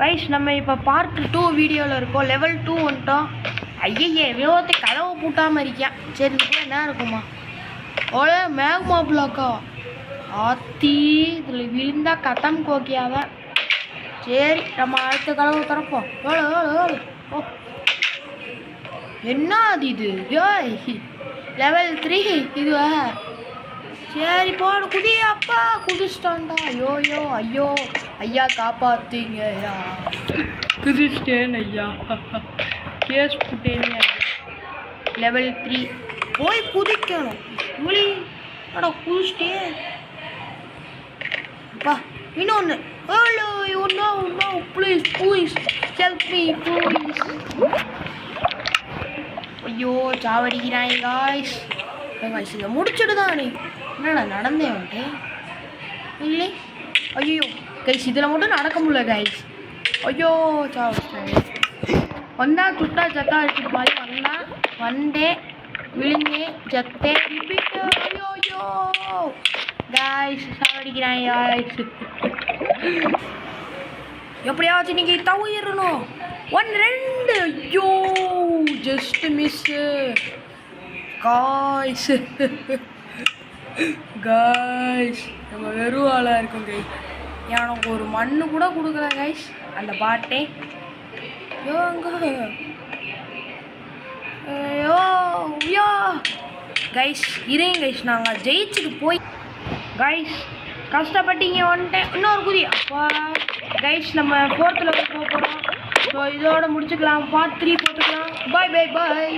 Guys நம்ம இப்போ part 2 வீடியோவில் இருக்கோம். லெவல் 2 வந்துட்டோம். ஐயே வினோத்தை கதவை பூட்டாமல் இருக்கியா? சரி இதுக்குள்ள என்ன இருக்குமா? ஓல மேக்மா பிளாக்கா ஆத்தி இதில் விழுந்தா கதம் கோக்கியாதான். சரி நம்ம அடுத்த கதவை திறப்போம். ஓ என்ன அது இது? லெவல் 3 இதுவா? சரி போடு குதி. அப்பா குதிச்சிட்டான்டா. ஐயோ ஐயா காப்பாத்தீங்க ஐயா. குதிச்சிட்டேன் ஐயா. கேஸ் புட்டேன் ஐயா. லெவல் 3 போய் குதிக்கணும். முழி அடா குதிச்சிட்டேன். அப்பா இன்னொன்று. No, please help me please. ஐயோ சாவடிக்கிறாய் காய்ஸ். இதை முடிச்சுட்டு தான் நீ என்னடா நடந்தேன் வந்துட்டு இல்லை. ஐயோ கைஸ் இதில் மட்டும் நடக்க முடியல கைஸ். ஐயோ சாவடிச்சேன். வந்தா சுட்டா சத்தா அடிச்சுட்டு மாதிரி வந்தேன் விழுந்தேன் ஜத்தேன் ரிப்பீட்டு. ஐயோ காய்ஸ் சாவடிக்கிறான் காய்ஸ். எப்படியாச்சும் நீங்கள் தவிரணும். 1 2 ஐயோ ஜஸ்ட் மிஸ்ஸு காய்ஸ். காய்ஸ் நம்ம வெறும் ஆளாக இருக்கோம் கைஸ். எனக்கு ஒரு மண்ணு கூட கொடுக்கல கைஸ் அந்த பாட்டே. ஐயோ கைஸ் இருங்க கைஸ் நாங்கள் ஜெயிச்சுட்டு போய் கைஸ் கஷ்டப்பட்டீங்க வந்துட்டேன். இன்னொரு குதி. அப்பா கைஸ் நம்ம 4th லெவல் போக போகிறோம். ஸோ இதோட முடிச்சுக்கலாம். பார்ட் 3 போட்டுக்கலாம். பாய்.